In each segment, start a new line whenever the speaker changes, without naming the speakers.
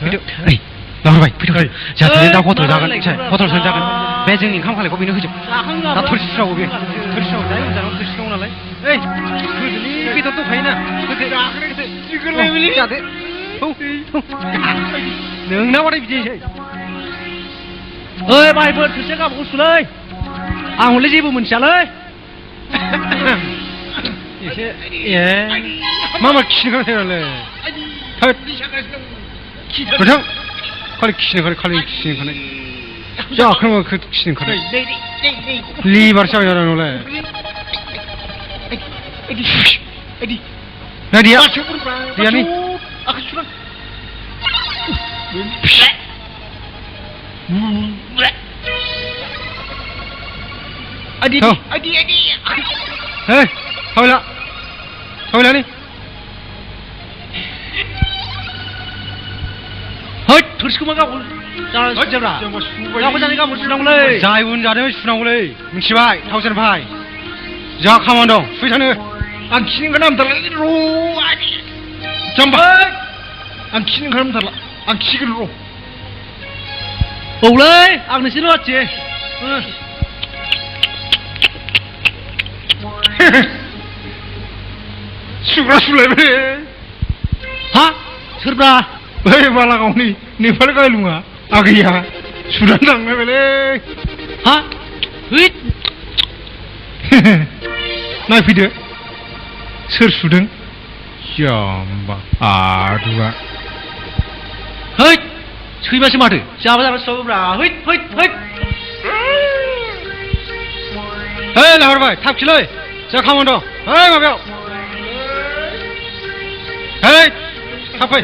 फैदो ओइ लाबोबाय फैदो जाहाथे दा हटेल जागोन हटेल जागोन बे जोंनि ओंखाम खालायखौ बेनो होजोब दा थोरसि सुनांगौ बे थोरसि सुनांगौ जायो जानांगौ थोरसि दङ नालाय ओइ गोदोनि बेदर दंखायोना गोदो जादो नोंना बाथाय बिदिनोसै ओइ बायफोर थोरसिया गावबागाव सुलै आं हले जेबो मोनथियालै एसे ए मा खिनो खालामनायलै गोथां खालि खिनो खानाय जाखोना खिनो खानाय लिभार जाबाय जादों नोंलाय दैया दैयानि hei thôi là đi hei थोरसिखौ मा गावो जाजोब्रा गावबो जानाय गावबो सुनांगौलै जाय उन जादों सुनांगौलै मिथिबाय थाव सेरबाय जा खामानि दं सुबाय थानो आं खिनो ओंखारनांथारला जाम्बा आं खिनो ओंखारनांथारला आं खिगोन र' औलै आं नोंसोर रुवाथि सुग्रा सुलायबाय हा सोरब्रा बै बालागावनि नेपाल गायलुङा आगैया सुनानै थांबायलै हा हैद नायफैदो सोर सुदों जाम्बा आदुआ हैद सैमासो माथो जाबा जाबा सुवाब्रा हैद हैद हैद hey लाहरबाय थाब खिलै जा खामानि दं hey माबायाव hey थाब फै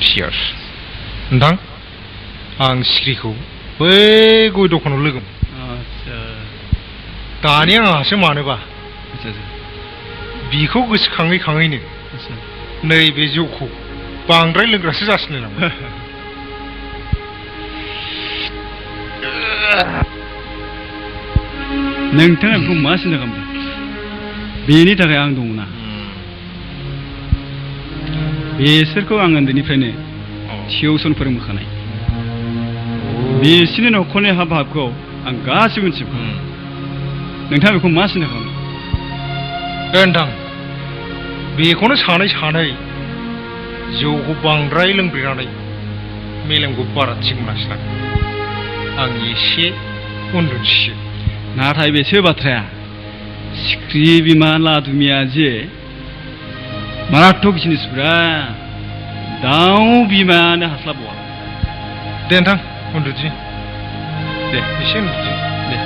cheers नोंथां आं सिख्रिखौ बै गय दखानाव लोगो आच्छा दानि आंहासो मानोबा बिखौ गोसोखाङै खाङैनो नैबे जौखौ बांद्राय लोंग्रासो जासिनो नामा
नोंथाङा बेखौ मा सिन्था खालामदों बेनि थाखाय आं दङ ना बिसोरखौ आं उन्दैनिफ्रायनो टिउसन फोरोंबोखानाय बिसोरनि न'खरनि हाबाखौ आं गासिबो मिथिजोबगौ नोंथाङा बेखौ मा सिन्था खालामदों
नोंथां बेखौनो सानै सानै जौखौ बांद्राय लोंब्रेनानै मेलेमखौ बारा थिग मोनासै आं एसे उन्दुनोसै
नाथाय बेसो बाथ्राया सिख्रि बिमा लादुमिया जे माराथक जिनिसफ्रा दाउ बिमायानो हास्लाबवा
दे नोंथां उन्दुदि दे एसे उन्दुदि दे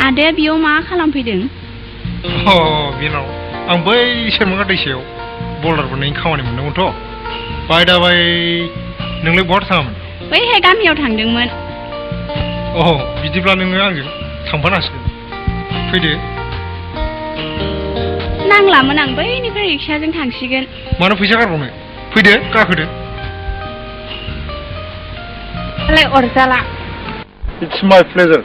आदाया बेयाव मा खालामफैदों
बेनाव आं बै सेरमांगा दैसायाव बल्डार बोनायनि खामानि मोनदोंमोनथ' बाय दाबाय नोंलाय बहा थाङामोन
बैहाय गामियाव थांदोंमोन
बिदिब्ला नोङो आंजों थांफानांसिगोन फैदो
नांलामोन आं बैनिफ्राय रिक्साजों थांसिगोन
मानो फैसा गारबावनो फैदो गाखोदो
अरजाला
It's my pleasure.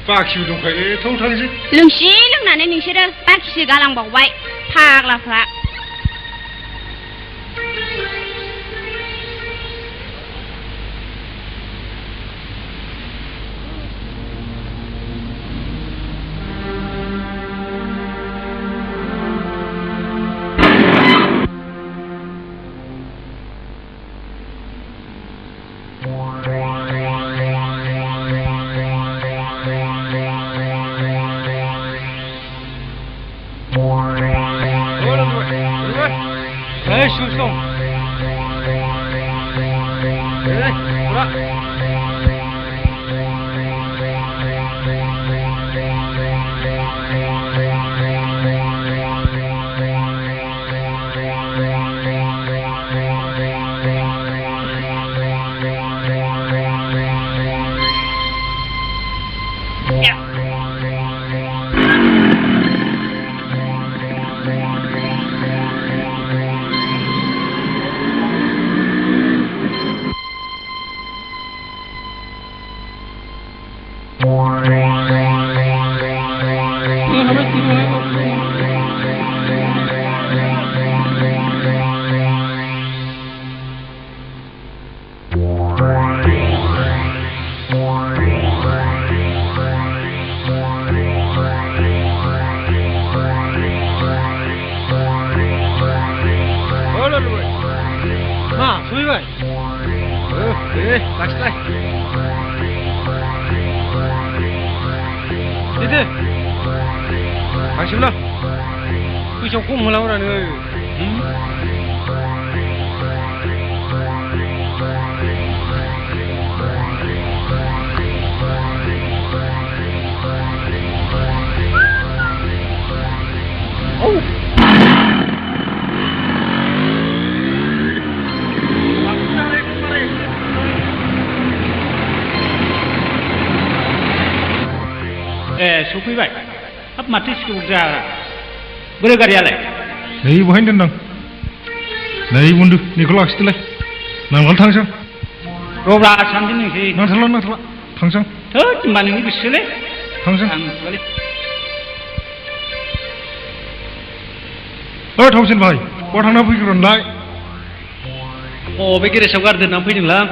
बाखिबो दंखायो थौ थांसै
लोंसि लोंनानै नोंसोरो बाखिसो गालांबावबाय फाग्लाफ्रा
लाखिलाय देदो थांसैब्ला फैसायाव खम होलांब्रानो
सफैबाय हाब माथो सिखौ जा बोरो गारियालाय
नै बहायनो दोनदां नै बुन्दु नैखौ लाखिदोलाय नांगोल थांसां
रब्ला सानदों नोंसै
नांथारला थांसां
थोद होनबा नोंनि गोसोलै
थांसां
थांसैबालै
थावसिन भाइ बहा थांना फैग्रोनलाय
बे गेरेजाव गारि दोननानै फैदोंलां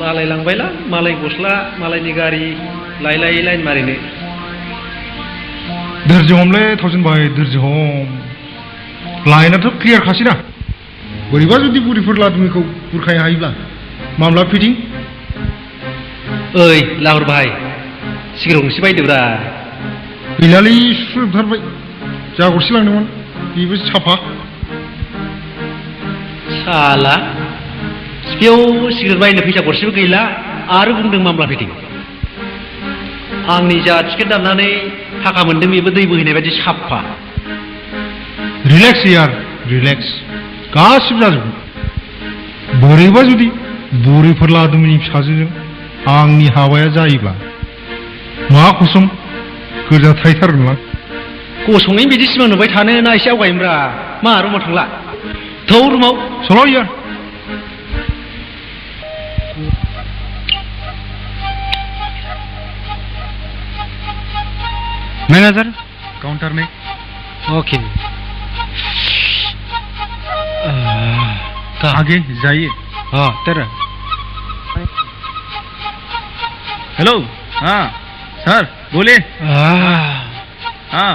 मालाय लांबायला मालाय गस्ला मालायनि गारि लायलाय लाइन मारिनो
धोर्ज हमलै थावसिन भाइ धोर्ज हम लाइनाथ' क्लियार खासैना बोरैबा जुदि बुरिफोर लादुमिखौ बुरखायनो हायोब्ला मामला फिटिं
ओइ लाहर भाइ सिगारेट गंसे बायदोब्रा
गैलालै सुजोबथारबाय जा गरसे लांदोंमोन बेबो साफा
साला सिफियाव सिगारेट बायनो फैसा गरसेबो गैला आरो बुंदों मामला फिटिं आंनि जा टिकेट दाननानै थाखा मोनदों बेबो दै बोहैनाय बायदि साफा
रिलेक्स यार रिलेक्स गासिबो जाजोबगोन बोरैबा जुदि बुरिफोर लादुमिनि फिसाजोजों आंनि हाबाया जायोब्ला मा कसम गोजाथायथारगोनलां
गसङै बिदि सिमां नुबाय थानो ना एसे आवगायोब्रा मा रुमाव थांला थौ रुमाव
सल' यार
मैनेजर
काउंटर में
ओके
आगे जाइए
हाँ तेरा
हेलो हाँ सर बोले हाँ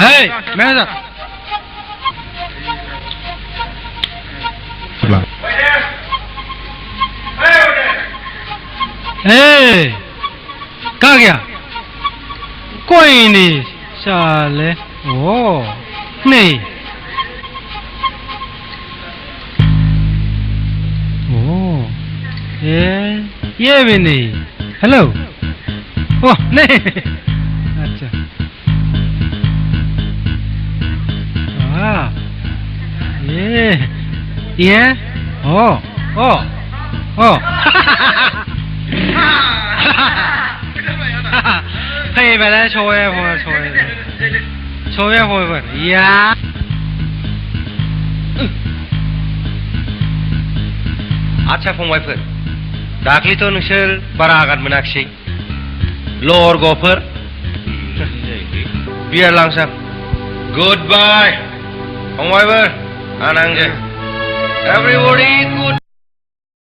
हे मैनेजर कहाँ गया कोई नहीं साले ओ नहीं ओ ये भी नहीं हेलो ओह नहीं अच्छा ये ओ ओ ओ फैबायलाय सहैबाय या
आच्छा फंबायफोर दाख्लैथ' नोंसोर बारा आघात मोनाखिसै लरग'फोर बियार लांसां गुड बाय फंबायफोर आनांजों एभरिबडी गुड